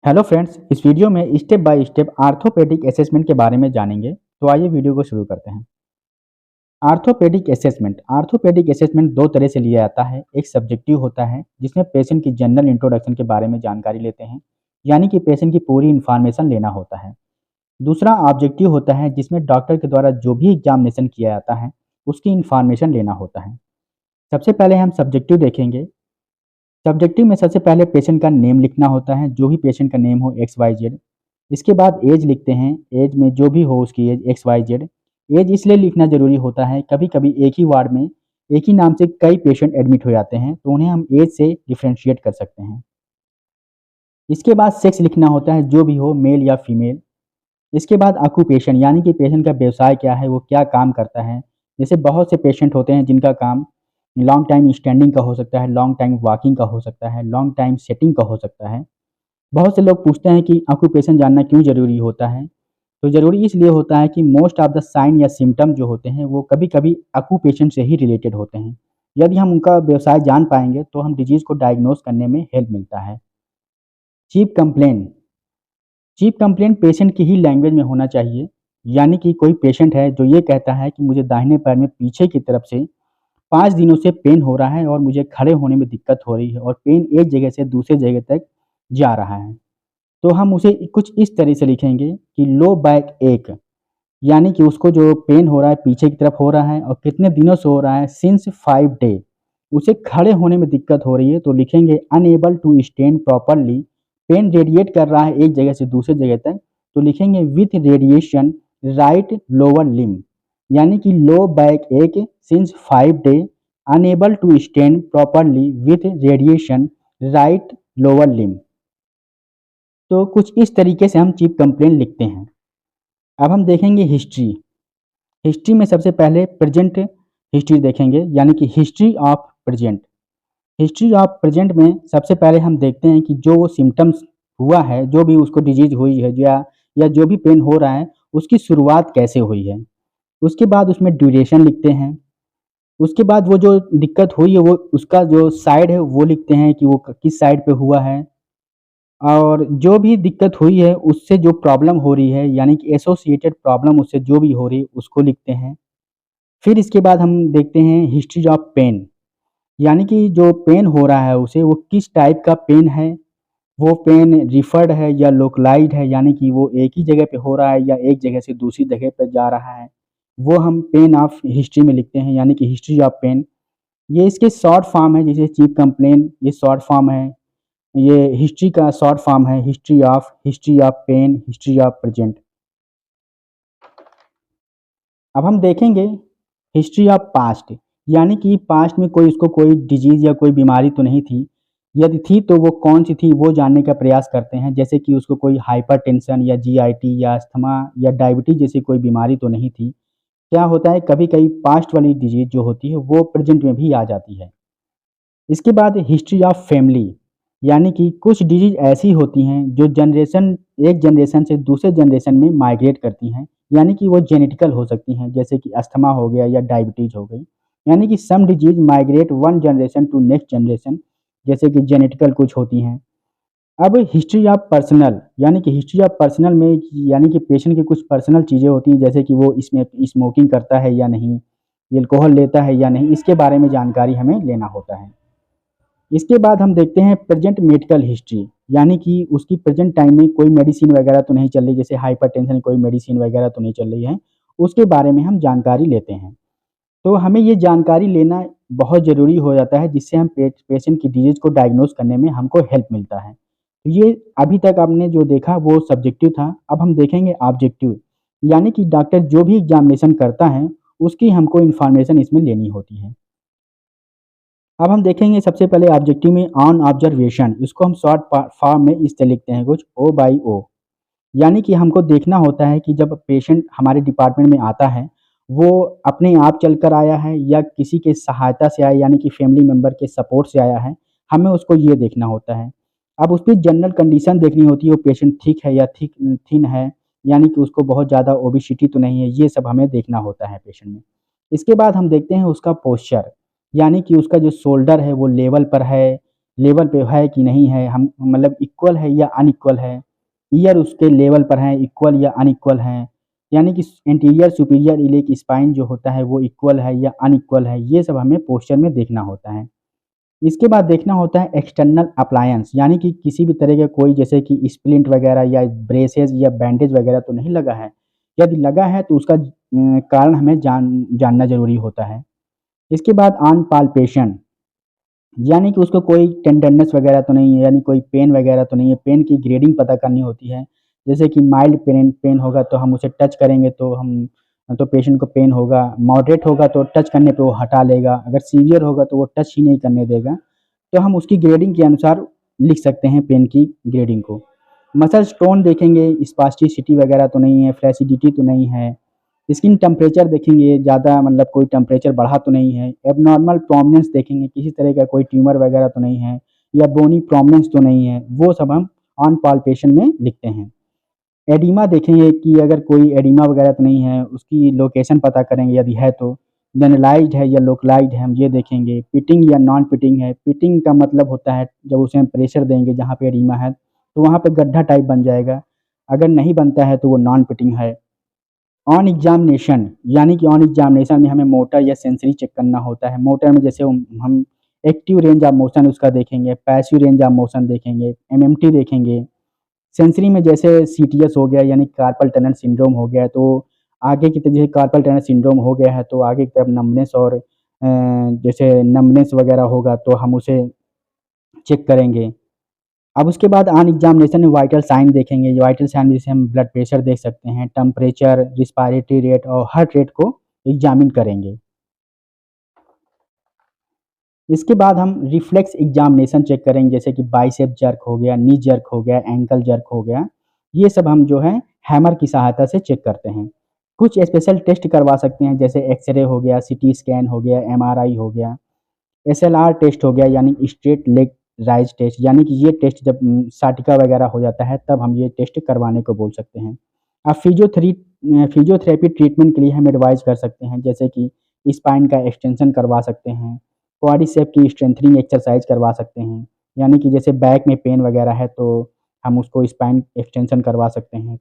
Hello friends, इस video में step by step orthopaedic assessment के बारे में जानेंगे। तो आइए वीडियो को शुरू करते हैं। आर्थोपेडिक असेसमेंट दो तरह से लिया जाता है। एक सब्जेक्टिव होता है जिसमें पेशेंट की जनरल इंट्रोडक्शन के बारे में जानकारी लेते हैं, यानी कि पेशेंट की पूरी इन्फॉर्मेशन लेना होता है। दूसरा ऑब्जेक्टिव होता है जिसमें डॉक्टर के द्वारा जो भी एग्जामिनेशन किया जाता है उसकी इन्फॉर्मेशन लेना होता है। सबसे पहले हम सब्जेक्टिव देखेंगे। सब्जेक्टिव में सबसे पहले पेशेंट का नेम लिखना होता है, जो भी पेशेंट का नेम हो एक्स वाई जेड। इसके बाद एज लिखते हैं, एज में जो भी हो उसकी age x y z. Age इसलिए लिखना ज़रूरी होता है, कभी कभी एक ही वार्ड में एक ही नाम से कई पेशेंट एडमिट हो जाते हैं, तो उन्हें हम एज से डिफ्रेंशिएट कर सकते हैं। इसके बाद सेक्स लिखना होता है, जो भी हो मेल या फीमेल। इसके बाद ऑक्यूपेशन, यानी कि पेशेंट का व्यवसाय क्या है, वो क्या काम करता है। जैसे बहुत से पेशेंट होते हैं जिनका काम लॉन्ग टाइम स्टैंडिंग का हो सकता है, लॉन्ग टाइम वॉकिंग का हो सकता है, लॉन्ग टाइम सिटिंग का हो सकता है। बहुत से लोग पूछते हैं कि ऑक्यूपेशन जानना क्यों ज़रूरी होता है। तो ज़रूरी इसलिए होता है कि मोस्ट ऑफ द साइन या सिम्टम जो होते हैं वो कभी-कभी ऑक्यूपेशन से ही रिलेटेड होते हैं। यदि हम उनका व्यवसाय जान पाएँगे तो हम डिजीज़ को डायग्नोज़ करने में हेल्प मिलता है। Chief complaint, chief complaint patient की ही लैंग्वेज में होना चाहिए। यानी कि कोई पेशेंट है जो ये कहता है कि मुझे दाहिने पैर में पीछे की तरफ से 5 दिनों से पेन हो रहा है और मुझे खड़े होने में दिक्कत हो रही है और पेन एक जगह से दूसरे जगह तक जा रहा है। तो हम उसे कुछ इस तरह से लिखेंगे कि लो बैक एक, यानी कि उसको जो पेन हो रहा है पीछे की तरफ हो रहा है और कितने दिनों से हो रहा है, सिंस 5 डे। उसे खड़े होने में दिक्कत हो रही है तो लिखेंगे unable to stand properly. Pain radiate कर रहा है एक जगह से दूसरे जगह तक, तो लिखेंगे with radiation right lower limb, यानी कि low back ache since 5 day unable to stand properly with radiation right lower limb. तो कुछ इस तरीके से हम चीफ कंप्लेंट लिखते हैं। अब हम देखेंगे हिस्ट्री। हिस्ट्री में सबसे पहले प्रेजेंट हिस्ट्री देखेंगे, यानी कि history of present. History of present में सबसे पहले हम देखते हैं कि जो वो सिम्टम्स हुआ है, जो भी उसको डिजीज़ हुई है या जो भी पेन हो रहा है, उसकी शुरुआत कैसे हुई है। उसके बाद उसमें ड्यूरेशन लिखते हैं। उसके बाद वो जो दिक्कत हुई है वो उसका जो साइड है वो लिखते हैं कि वो किस साइड पे हुआ है। और जो भी दिक्कत हुई है उससे जो प्रॉब्लम हो रही है, यानी कि एसोसिएटेड प्रॉब्लम उससे जो भी हो रही है उसको लिखते हैं। फिर इसके बाद हम देखते हैं हिस्ट्री ऑफ पेन, यानी कि जो पेन हो रहा है उसे वो किस टाइप का पेन है। वो पेन रिफर्ड है या लोकलाइज्ड है, यानी कि वो एक ही जगह पे हो रहा है या एक जगह से दूसरी जगह पे जा रहा है। वो हम पेन ऑफ हिस्ट्री में लिखते हैं, यानी कि हिस्ट्री ऑफ पेन। ये इसके शॉर्ट फॉर्म है, जैसे चीफ कंप्लेन ये शॉर्ट फॉर्म है। ये हिस्ट्री का शॉर्ट फॉर्म है, history of pain, history of present. अब हम देखेंगे हिस्ट्री ऑफ पास्ट, यानी कि पास्ट में कोई उसको कोई डिजीज़ या कोई बीमारी तो नहीं थी। यदि थी तो वो कौन-सी थी वो जानने का प्रयास करते हैं। जैसे कि उसको कोई हाइपरटेंशन या जीआईटी या अस्थमा या डायबिटीज़ जैसी कोई बीमारी तो नहीं थी। क्या होता है कभी-कभी पास्ट वाली डिजीज़ जो होती है वो प्रेज़ेंट में भी आ जाती है। इसके बाद हिस्ट्री ऑफ फैमिली, यानी कि कुछ डिजीज़ ऐसी होती हैं जो एक जनरेशन से दूसरे जनरेशन में माइग्रेट करती हैं, यानी कि वो जेनेटिकल हो सकती हैं, जैसे कि अस्थमा हो गया या डायबिटीज़ हो गई। यानी कि some disease migrate one generation to next generation, जैसे कि जेनेटिकल कुछ होती हैं। अब हिस्ट्री ऑफ पर्सनल, यानी कि हिस्ट्री ऑफ पर्सनल में यानी कि पेशेंट की कुछ पर्सनल चीज़ें होती हैं, जैसे कि वो इसमें स्मोकिंग करता है या नहीं, अल्कोहल लेता है या नहीं, इसके बारे में जानकारी हमें लेना होता है। इसके बाद हम देखते हैं प्रेजेंट मेडिकल हिस्ट्री, यानी कि उसकी प्रेजेंट टाइम में कोई मेडिसिन वगैरह तो नहीं चल रही, जैसे हाइपरटेंशन कोई मेडिसिन वगैरह तो नहीं चल रही है, उसके बारे में हम जानकारी लेते हैं। तो हमें ये जानकारी लेना बहुत ज़रूरी हो जाता है, जिससे हम पेशेंट की डिजीज़ को डायग्नोज़ करने में हमको हेल्प मिलता है। तो ये अभी तक आपने जो देखा वो सब्जेक्टिव था। अब हम देखेंगे ऑब्जेक्टिव, यानी कि डॉक्टर जो भी एग्ज़ामिनेशन करता है, उसकी हमको इन्फॉर्मेशन इसमें लेनी होती है। अब हम देखेंगे सबसे पहले ऑब्जेक्टिव में ऑन ऑब्जर्वेशन, इसको हम शॉर्ट फॉर्म में इस तरह लिखते हैं कुछ ओ बाई ओ। यानी कि हमको देखना होता है कि जब पेशेंट हमारे डिपार्टमेंट में आता है, वो अपने आप चलकर आया है या किसी के सहायता से आया, यानी कि फैमिली मेंबर के सपोर्ट से आया है, हमें उसको ये देखना होता है। अब उसकी जनरल कंडीशन देखनी होती है, वो पेशेंट ठीक है या थिन है, यानी कि उसको बहुत ज़्यादा ओबेसिटी तो नहीं है, ये सब हमें देखना होता है पेशेंट में। इसके बाद हम देखते हैं उसका पोस्चर, यानी कि उसका जो शोल्डर है वो लेवल पर है लेवल पे है कि नहीं है, हम मतलब इक्वल है या अनइक्वल है, ईयर उसके लेवल पर है, इक्वल या अनइक्वल है, यानी कि एंटीरियर सुपीरियर इलियक स्पाइन जो होता है वो इक्वल है या अनइक्वल है, ये सब हमें पोस्चर में देखना होता है। इसके बाद देखना होता है एक्सटर्नल अप्लायंस, यानी कि किसी भी तरह का कोई जैसे कि स्प्लिंट वगैरह या ब्रेसेस या बैंडेज वगैरह तो नहीं लगा है। यदि लगा है तो उसका कारण हमें जानना ज़रूरी होता है। इसके बाद ऑन पाल्पेशन, यानी कि उसको कोई टेंडरनेस वगैरह तो नहीं है, यानी कोई पेन वगैरह तो नहीं है, पेन की ग्रेडिंग पता करनी होती है। जैसे कि माइल्ड पेन पेन होगा तो हम उसे टच करेंगे तो पेशेंट को पेन होगा, मॉडरेट होगा तो टच करने पे वो हटा लेगा, अगर सीवियर होगा तो वो टच ही नहीं करने देगा। तो हम उसकी ग्रेडिंग के अनुसार लिख सकते हैं पेन की ग्रेडिंग को। मसल टोन देखेंगे, स्पास्टिसिटी वगैरह तो नहीं है, फ्लैसिडिटी तो नहीं है। स्किन टेम्परेचर देखेंगे, ज़्यादा मतलब कोई टेम्परेचर बढ़ा तो नहीं है। एब्नॉर्मल प्रोमिनेंस देखेंगे, किसी तरह का कोई ट्यूमर वगैरह तो नहीं है या बोनी प्रोमिनेंस तो नहीं है, वो सब हम ऑन पाल्पेशन में लिखते हैं। एडिमा देखेंगे कि अगर कोई एडिमा वगैरह तो नहीं है, उसकी लोकेशन पता करेंगे, यदि है तो। जनरलाइज़्ड है या लोकलाइज़्ड है, हम ये देखेंगे। पिटिंग या नॉन पिटिंग है, पिटिंग का मतलब होता है जब उसे हम प्रेशर देंगे जहाँ पे एडिमा है, तो वहाँ पे गड्ढा टाइप बन जाएगा, अगर नहीं बनता है तो वो नॉन पिटिंग है। ऑन एग्जामिनेशन, यानी कि ऑन एग्जामिनेशन में हमें मोटर या सेंसरी चेक करना होता है। मोटर में जैसे हम एक्टिव रेंज ऑफ मोशन उसका देखेंगे, पैसिव रेंज ऑफ मोशन देखेंगे, एमएमटी देखेंगे। सेंसरी में जैसे सीटीएस हो गया, यानी कार्पल टनल सिंड्रोम हो गया, तो आगे की तरफ जैसे कार्पल टनल सिंड्रोम हो गया है तो आगे की तरफ नंबनेस और जैसे नंबनेस वगैरह होगा तो हम उसे चेक करेंगे। अब उसके बाद ऑन एग्जामिनेशन में वाइटल साइन देखेंगे। वाइटल साइन में जैसे हम ब्लड प्रेशर देख सकते हैं, टेम्परेचर, रिस्पायरेटरी रेट और हार्ट रेट को एग्जामिन करेंगे। इसके बाद हम रिफ्लेक्स एग्जामिनेशन चेक करेंगे, जैसे कि बाइसेप जर्क हो गया, नी जर्क हो गया, एंकल जर्क हो गया। ये सब हम जो है हैमर की सहायता से चेक करते हैं। कुछ स्पेशल टेस्ट करवा सकते हैं, जैसे एक्सरे हो गया, सीटी स्कैन हो गया, एमआरआई हो गया, एसएलआर टेस्ट हो गया, यानी स्ट्रेट लेग राइज टेस्ट, यानी कि ये टेस्ट जब साटिका वगैरह हो जाता है तब हम ये टेस्ट करवाने को बोल सकते हैं। अब फिजियोथेरेपी ट्रीटमेंट के लिए हम एडवाइस कर सकते हैं, जैसे कि स्पाइन का एक्सटेंशन करवा सकते हैं, क्वाड्रिसेप की स्ट्रेंथनिंग एक्सरसाइज करवा सकते हैं, यानी कि जैसे बैक में पेन वगैरह है तो हम उसको स्पाइन एक्सटेंशन करवा सकते हैं।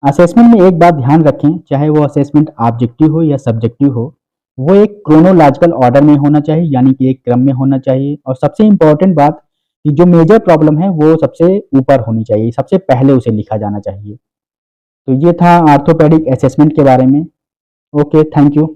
असेसमेंट में एक बात ध्यान रखें, चाहे वो असेसमेंट ऑब्जेक्टिव हो या सब्जेक्टिव हो, वो एक क्रोनोलॉजिकल ऑर्डर में होना चाहिए, यानी कि एक क्रम में होना चाहिए। और सबसे इम्पोर्टेंट बात कि जो मेजर प्रॉब्लम है वो सबसे ऊपर होनी चाहिए, सबसे पहले उसे लिखा जाना चाहिए। तो ये था आर्थोपेडिक असेसमेंट के बारे में। Okay, thank you.